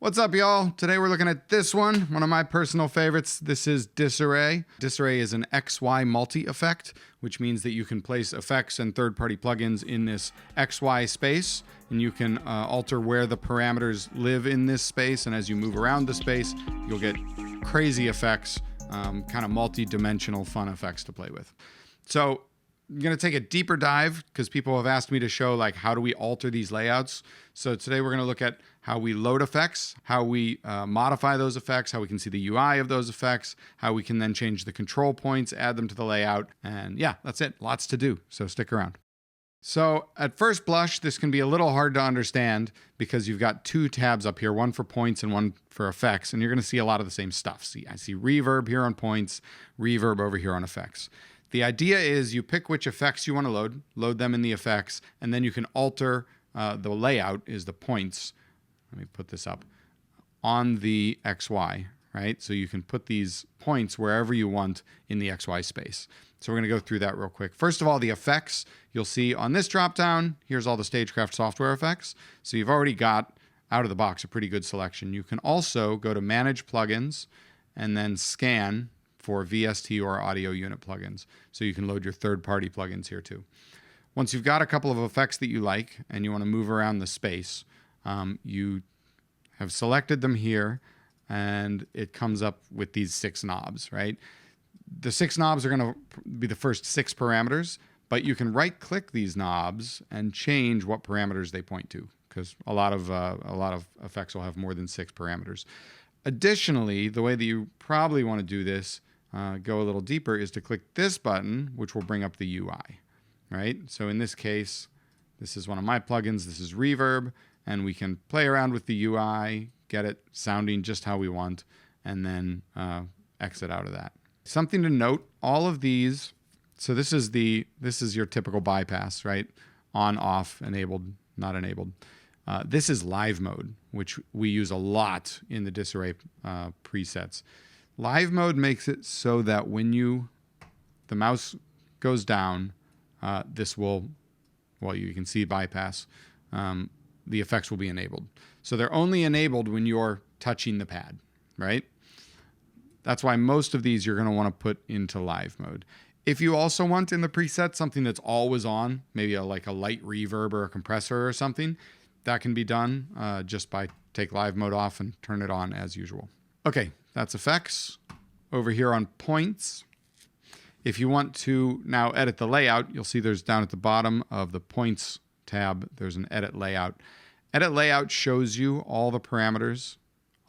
What's up, y'all? Today we're looking at this one of my personal favorites. This is Disarray. Disarray is an XY multi-effect, which means that you can place effects and third-party plugins in this XY space, and you can alter where the parameters live in this space, and as you move around the space, you'll get crazy effects, kind of multi-dimensional fun effects to play with. So I'm going to take a deeper dive because people have asked me to show like how do we alter these layouts. So today we're going to look at how we load effects, how we modify those effects, how we can see the UI of those effects, how we can then change the control points, add them to the layout. And yeah, that's it. Lots to do. So stick around. So at first blush, this can be a little hard to understand because you've got two tabs up here, one for points and one for effects. And you're going to see a lot of the same stuff. See, I see reverb here on points, reverb over here on effects. The idea is you pick which effects you want to load them in the effects, and then you can alter the layout is the points. Let me put this up on the XY, right? So you can put these points wherever you want in the XY space. So we're going to go through that real quick. First of all, the effects, you'll see on this dropdown, here's all the Stagecraft software effects. So you've already got out of the box a pretty good selection. You can also go to Manage Plugins and then scan for VST or audio unit plugins. So you can load your third-party plugins here too. Once you've got a couple of effects that you like and you want to move around the space, you have selected them here and it comes up with these 6 knobs, right? The 6 knobs are going to be the first 6 parameters, but you can right-click these knobs and change what parameters they point to, because a lot of effects will have more than 6 parameters. Additionally, the way that you probably want to do this, go a little deeper, is to click this button, which will bring up the UI, right? So in this case, this is one of my plugins. This is Reverb, and we can play around with the UI, get it sounding just how we want, and then exit out of that. Something to note, all of these, so this is your typical bypass, right? On, off, enabled, not enabled. This is live mode, which we use a lot in the Disarray presets. Live mode makes it so that when the mouse goes down, this will, well, you can see bypass, the effects will be enabled. So they're only enabled when you're touching the pad, right? That's why most of these you're going to want to put into live mode. If you also want in the preset something that's always on, maybe like a light reverb or a compressor or something, that can be done just by take live mode off and turn it on as usual. Okay, that's effects. Over here on points, if you want to now edit the layout, you'll see there's down at the bottom of the points tab, there's an edit layout. Edit layout shows you all the parameters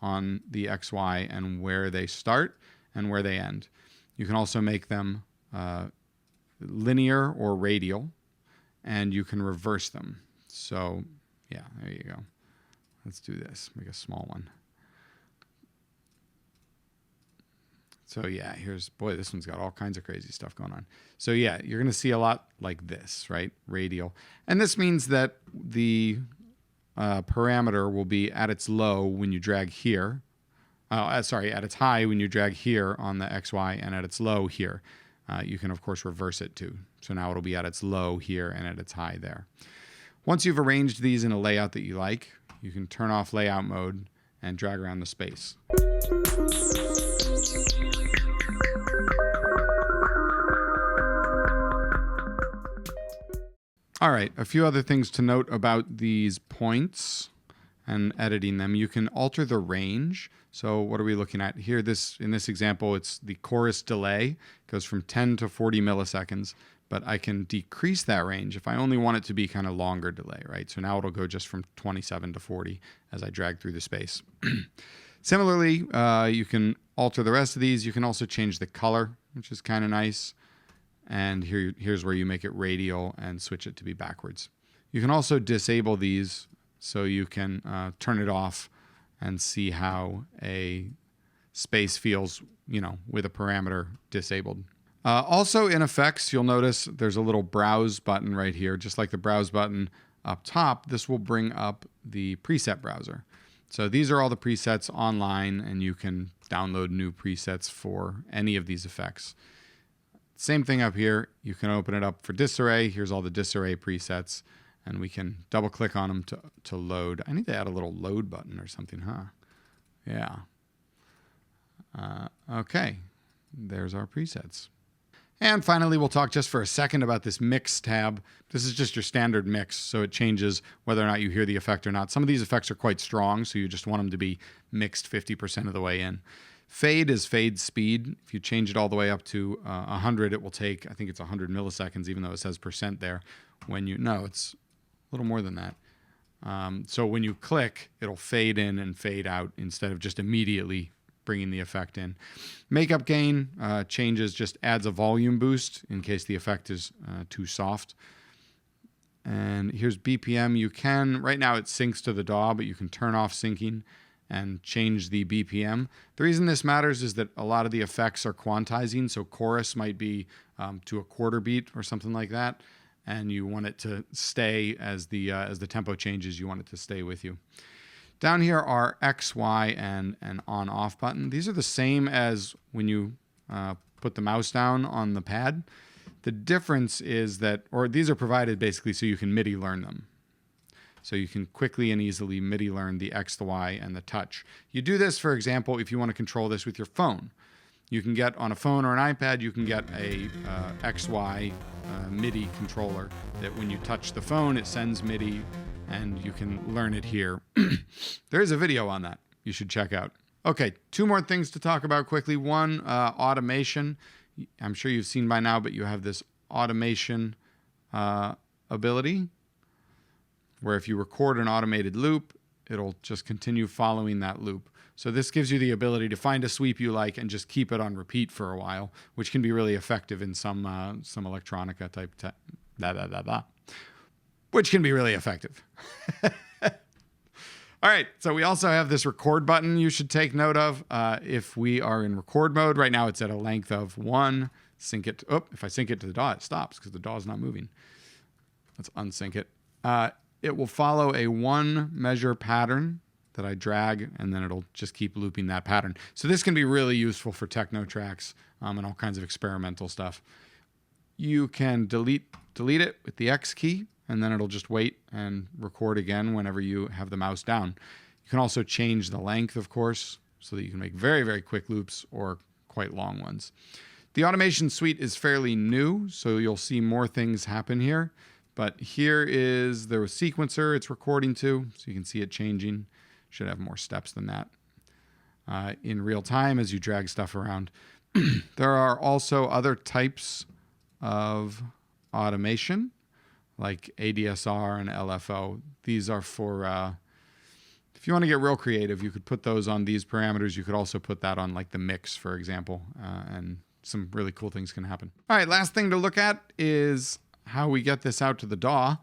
on the XY and where they start and where they end. You can also make them linear or radial, and you can reverse them. So yeah, there you go. Let's do this, make a small one. So yeah, boy, this one's got all kinds of crazy stuff going on. So yeah, you're gonna see a lot like this, right? Radial. And this means that the parameter will be at its low when you drag here. At its high when you drag here on the XY, and at its low here. You can of course reverse it too. So now it'll be at its low here and at its high there. Once you've arranged these in a layout that you like, you can turn off layout mode and drag around the space. All right, a few other things to note about these points and editing them. You can alter the range. So what are we looking at here? In this example, it's the chorus delay. It goes from 10 to 40 milliseconds, but I can decrease that range if I only want it to be kind of longer delay, right? So now it'll go just from 27 to 40 as I drag through the space. Similarly, you can alter the rest of these. You can also change the color, which is kind of nice. And here's where you make it radial and switch it to be backwards. You can also disable these so you can turn it off and see how a space feels, with a parameter disabled. Also in effects, you'll notice there's a little browse button right here. Just like the browse button up top, this will bring up the preset browser. So these are all the presets online, and you can download new presets for any of these effects. Same thing up here. You can open it up for Disarray. Here's all the Disarray presets, and we can double click on them to load. I need to add a little load button or something, huh? Yeah. Okay. There's our presets. And finally, we'll talk just for a second about this mix tab. This is just your standard mix, so it changes whether or not you hear the effect or not. Some of these effects are quite strong, so you just want them to be mixed 50% of the way in. Fade is fade speed. If you change it all the way up to 100, it will take, I think it's 100 milliseconds, even though it says percent there. No, it's a little more than that. So when you click, it'll fade in and fade out instead of just immediately bringing the effect in. Makeup gain changes, just adds a volume boost in case the effect is too soft. And here's BPM. You can, right now it syncs to the DAW, but you can turn off syncing and change the BPM. The reason this matters is that a lot of the effects are quantizing, so chorus might be to a quarter beat or something like that, and you want it to stay as the tempo changes, you want it to stay with you. Down here are X, Y, and an on-off button. These are the same as when you put the mouse down on the pad. The difference is that, or these are provided basically so you can MIDI learn them. So you can quickly and easily MIDI learn the X, the Y, and the touch. You do this, for example, if you want to control this with your phone. You can get on a phone or an iPad, you can get a XY MIDI controller that when you touch the phone, it sends MIDI and you can learn it here. There is a video on that you should check out. Okay, two more things to talk about quickly. One, automation. I'm sure you've seen by now, but you have this automation ability where if you record an automated loop, it'll just continue following that loop. So this gives you the ability to find a sweep you like and just keep it on repeat for a while, which can be really effective in some electronica type which can be really effective. All right, so we also have this record button you should take note of. If we are in record mode, right now it's at a length of 1. Sync it. If I sync it to the DAW, it stops because the DAW is not moving. Let's unsync it. It will follow a 1 measure pattern that I drag, and then it'll just keep looping that pattern. So this can be really useful for techno tracks and all kinds of experimental stuff. You can delete it with the X key, and then it'll just wait and record again whenever you have the mouse down. You can also change the length, of course, so that you can make very, very quick loops or quite long ones. The automation suite is fairly new, so you'll see more things happen here. But here is the sequencer it's recording to, so you can see it changing. Should have more steps than that. In real time as you drag stuff around. There are also other types of automation, like ADSR and LFO. These are for, if you want to get real creative, you could put those on these parameters. You could also put that on like the mix, for example, and some really cool things can happen. All right, last thing to look at is how we get this out to the DAW.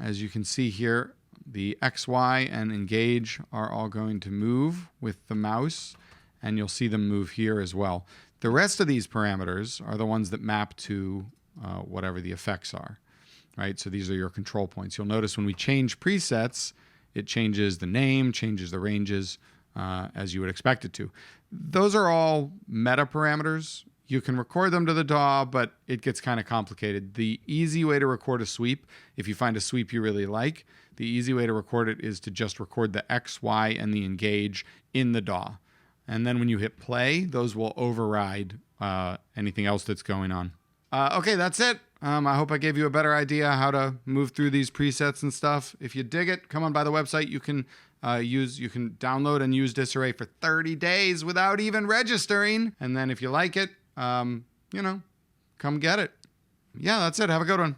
As you can see here, the X, Y, and engage are all going to move with the mouse, and you'll see them move here as well. The rest of these parameters are the ones that map to whatever the effects are, right? So these are your control points. You'll notice when we change presets, it changes the name, changes the ranges, as you would expect it to. Those are all meta parameters. You can record them to the DAW, but it gets kind of complicated. The easy way to record a sweep, if you find a sweep you really like, the easy way to record it is to just record the X, Y, and the engage in the DAW. And then when you hit play, those will override anything else that's going on. Okay, that's it. I hope I gave you a better idea how to move through these presets and stuff. If you dig it, come on by the website. You can download and use Disarray for 30 days without even registering. And then if you like it, come get it. Yeah, that's it. Have a good one.